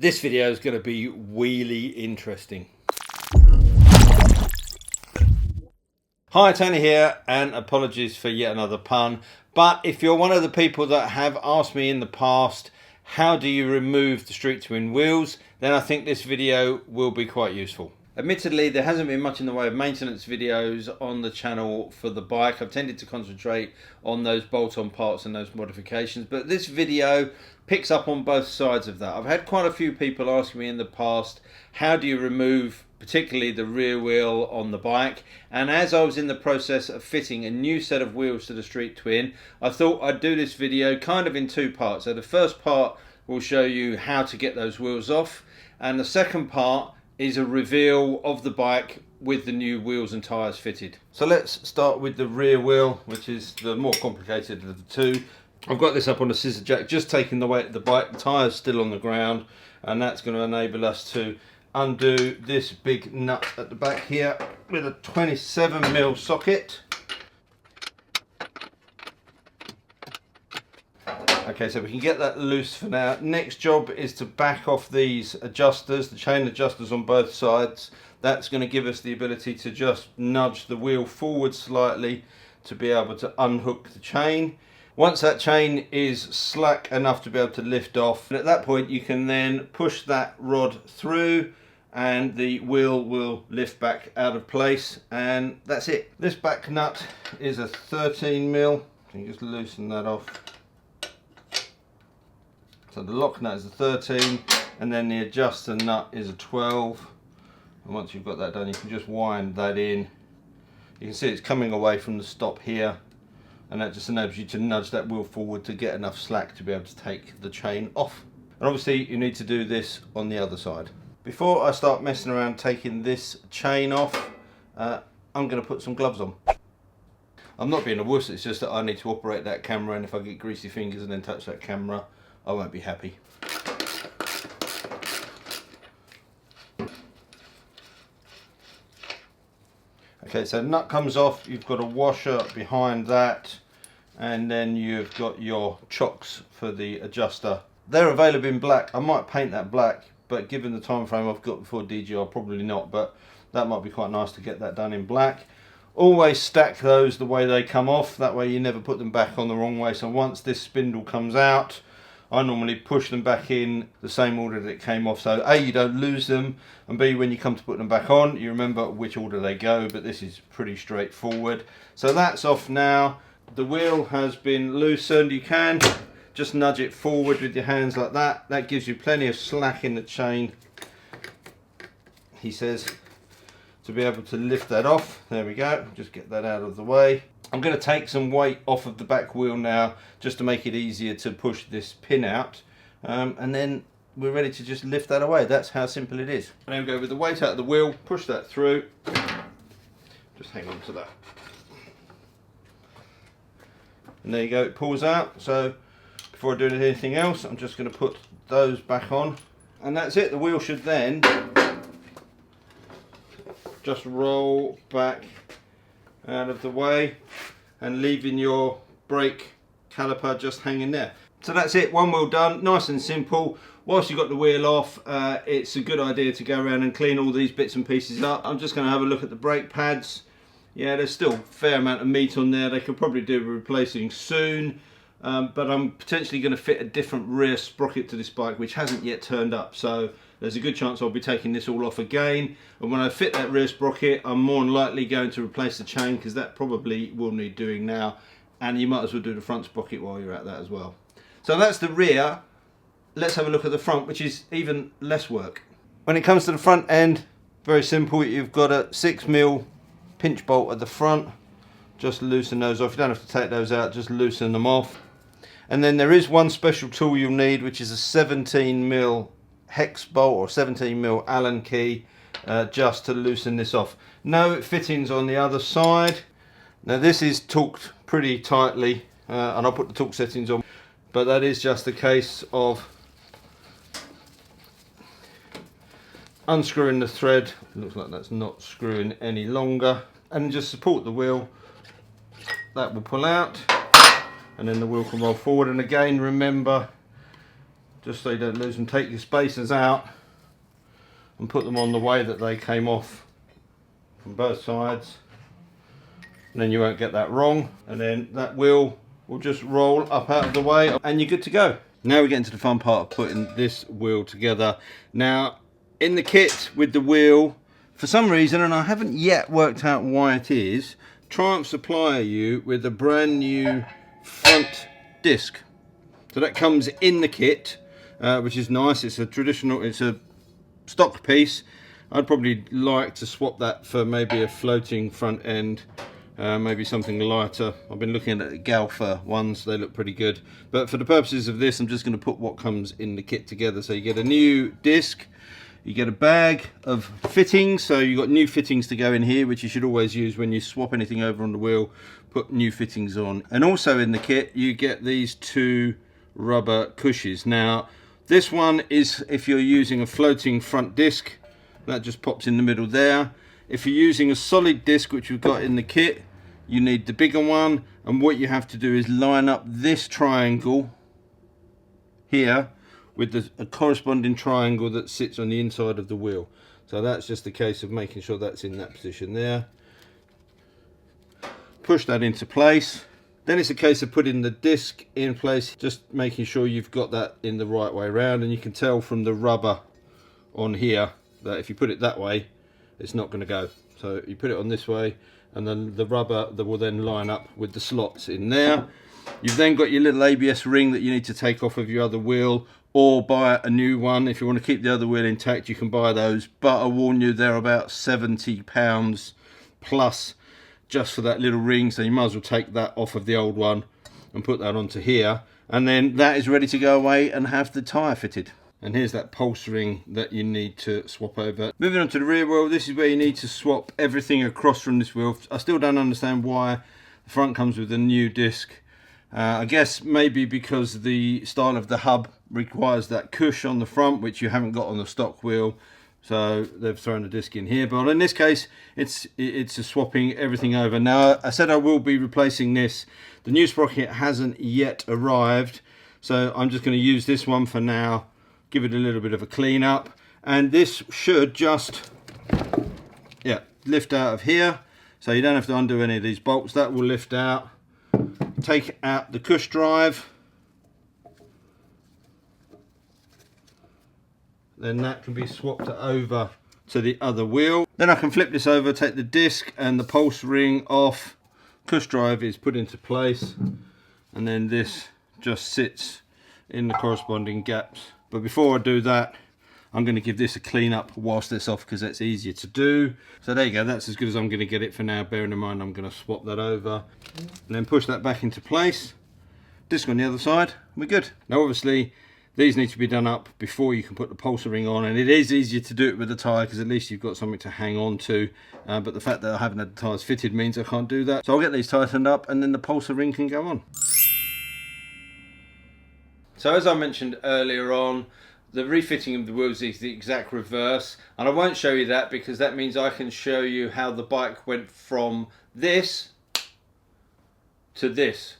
This video is going to be really interesting. Hi, Tony here, and apologies for yet another pun. But if you're one of the people that have asked me in the past, how do you remove the Street Twin wheels, then I think this video will be quite useful. Admittedly, there hasn't been much in the way of maintenance videos on the channel for the bike. I've tended to concentrate on those bolt-on parts and those modifications, but this video picks up on both sides of that. I've had quite a few people asking me in the past, how do you remove particularly the rear wheel on the bike? And as I was in the process of fitting a new set of wheels to the Street Twin, I thought I'd do this video kind of in two parts. So the first part will show you how to get those wheels off, and the second part is a reveal of the bike with the new wheels and tyres fitted. So let's start with the rear wheel, which is the more complicated of the two. I've got this up on a scissor jack, just taking the weight of the bike. The tyre's still on the ground, and that's going to enable us to undo this big nut at the back here with a 27mm socket. Okay, so we can get that loose for now. Next job is to back off these adjusters, the chain adjusters on both sides. That's going to give us the ability to just nudge the wheel forward slightly to be able to unhook the chain. Once that chain is slack enough to be able to lift off, and at that point you can then push that rod through and the wheel will lift back out of place, and that's it. This back nut is a 13mm. You just loosen that off. So the lock nut is a 13, and then the adjuster nut is a 12. And once you've got that done, you can just wind that in. You can see it's coming away from the stop here, and that just enables you to nudge that wheel forward to get enough slack to be able to take the chain off. And obviously you need to do this on the other side. Before I start messing around taking this chain off, I'm going to put some gloves on. I'm not being a wuss, it's just that I need to operate that camera, and if I get greasy fingers and then touch that camera, I won't be happy. Okay, so the nut comes off, you've got a washer behind that, and then you've got your chocks for the adjuster. They're available in black. I might paint that black, but given the time frame I've got before DGR, probably not, but that might be quite nice to get that done in black. Always stack those the way they come off, that way you never put them back on the wrong way. So once this spindle comes out, I normally push them back in the same order that it came off, so A, you don't lose them, and B, when you come to put them back on, you remember which order they go, but this is pretty straightforward. So that's off now. The wheel has been loosened. You can just nudge it forward with your hands like that. That gives you plenty of slack in the chain, he says, to be able to lift that off. There we go, just get that out of the way. I'm going to take some weight off of the back wheel now, just to make it easier to push this pin out, and then we're ready to just lift that away. That's how simple it is. And then we go with the weight out of the wheel, push that through, just hang on to that, and there you go, it pulls out. So before I do anything else, I'm just going to put those back on, and that's it. The wheel should then just roll back out of the way and leaving your brake caliper just hanging there. So that's it, one wheel done, nice and simple. Whilst you've got the wheel off, it's a good idea to go around and clean all these bits and pieces up. I'm just going to have a look at the brake pads. Yeah, there's still a fair amount of meat on there. They could probably do with replacing soon, but I'm potentially going to fit a different rear sprocket to this bike which hasn't yet turned up, so there's a good chance I'll be taking this all off again. And when I fit that rear sprocket, I'm more than likely going to replace the chain, because that probably will need doing now. And you might as well do the front sprocket while you're at that as well. So that's the rear. Let's have a look at the front, which is even less work. When it comes to the front end, very simple. You've got a 6mm pinch bolt at the front. Just loosen those off. You don't have to take those out, just loosen them off. And then there is one special tool you'll need, which is a 17mm hex bolt or 17mm Allen key, just to loosen this off. No fittings on the other side. Now this is torqued pretty tightly, and I'll put the torque settings on, but that is just a case of unscrewing the thread. It looks like that's not screwing any longer, and just support the wheel. That will pull out, and then the wheel can roll forward. And again, remember, just so you don't lose them. Take your spacers out and put them on the way that they came off from both sides, and then you won't get that wrong, and then that wheel will just roll up out of the way and you're good to go. Now we get into the fun part of putting this wheel together. Now in the kit with the wheel, for some reason, and I haven't yet worked out why it is, Triumph supply you with a brand new front disc. So that comes in the kit, which is nice. It's a traditional, it's a stock piece. I'd probably like to swap that for maybe a floating front end, maybe something lighter. I've been looking at the Galfa ones, they look pretty good. But for the purposes of this, I'm just going to put what comes in the kit together. So you get a new disc, you get a bag of fittings, so you've got new fittings to go in here, which you should always use when you swap anything over on the wheel, put new fittings on. And also in the kit, you get these two rubber cushions. Now, this one is if you're using a floating front disc, that just pops in the middle there. If you're using a solid disc, which we've got in the kit, you need the bigger one, and what you have to do is line up this triangle here with a corresponding triangle that sits on the inside of the wheel. So that's just a case of making sure that's in that position there. Push that into place. Then it's a case of putting the disc in place, just making sure you've got that in the right way around, and you can tell from the rubber on here that if you put it that way, it's not going to go. So you put it on this way, and then the rubber that will then line up with the slots in there. You've then got your little ABS ring that you need to take off of your other wheel, or buy a new one. If you want to keep the other wheel intact, you can buy those, but I warn you, they're about £70 plus just for that little ring, so you might as well take that off of the old one and put that onto here, and then that is ready to go away and have the tyre fitted. And here's that pulse ring that you need to swap over. Moving on to the rear wheel, this is where you need to swap everything across from this wheel. I still don't understand why the front comes with a new disc. I guess maybe because the style of the hub requires that cush on the front, which you haven't got on the stock wheel. So they've thrown a disc in here, but in this case, it's a swapping everything over. Now, I said I will be replacing this. The new sprocket hasn't yet arrived, so I'm just going to use this one for now, give it a little bit of a clean up, and this should just, yeah, lift out of here. So you don't have to undo any of these bolts. That will lift out. Take out the cush drive. Then that can be swapped over to the other wheel. Then I can flip this over, take the disc and the pulse ring off. Cush drive is put into place, and then this just sits in the corresponding gaps. But before I do that, I'm going to give this a clean up whilst it's off, because that's easier to do. So there you go, that's as good as I'm going to get it for now, bearing in mind I'm going to swap that over and then push that back into place. Disc on the other side, we're good. Now obviously these need to be done up before you can put the pulsar ring on, and it is easier to do it with the tyre because at least you've got something to hang on to, but the fact that I haven't had the tyres fitted means I can't do that. So I'll get these tightened up and then the pulsar ring can go on. So as I mentioned earlier on, the refitting of the wheels is the exact reverse, and I won't show you that because that means I can show you how the bike went from this to this.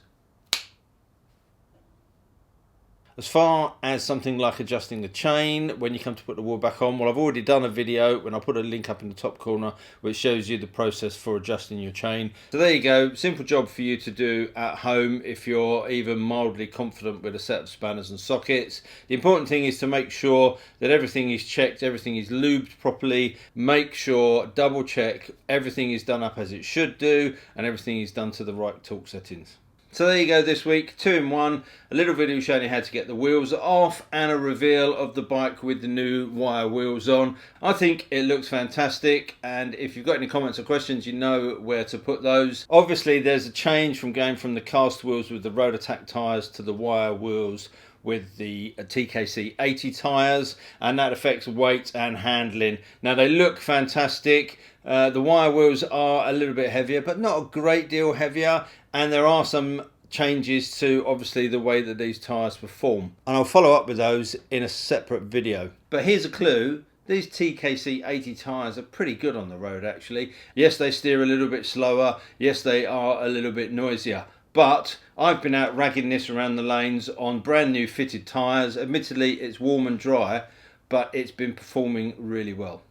As far as something like adjusting the chain when you come to put the wheel back on, well, I've already done a video when I put a link up in the top corner which shows you the process for adjusting your chain. So there you go, simple job for you to do at home if you're even mildly confident with a set of spanners and sockets. The important thing is to make sure that everything is checked, everything is lubed properly, make sure, double check everything is done up as it should do, and everything is done to the right torque settings. So there you go this week, 2 in 1, a little video showing you how to get the wheels off and a reveal of the bike with the new wire wheels on. I think it looks fantastic, and if you've got any comments or questions, you know where to put those. Obviously there's a change from going from the cast wheels with the road attack tyres to the wire wheels with the TKC 80 tyres, and that affects weight and handling. Now they look fantastic. The wire wheels are a little bit heavier, but not a great deal heavier, and there are some changes to obviously the way that these tyres perform, and I'll follow up with those in a separate video. But here's a clue. These TKC 80 tyres are pretty good on the road actually. Yes, they steer a little bit slower, yes they are a little bit noisier, But I've been out ragging this around the lanes on brand new fitted tyres. Admittedly, it's warm and dry, but it's been performing really well.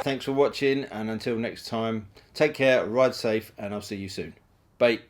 Thanks for watching, and until next time, take care, ride safe, and I'll see you soon. Bye.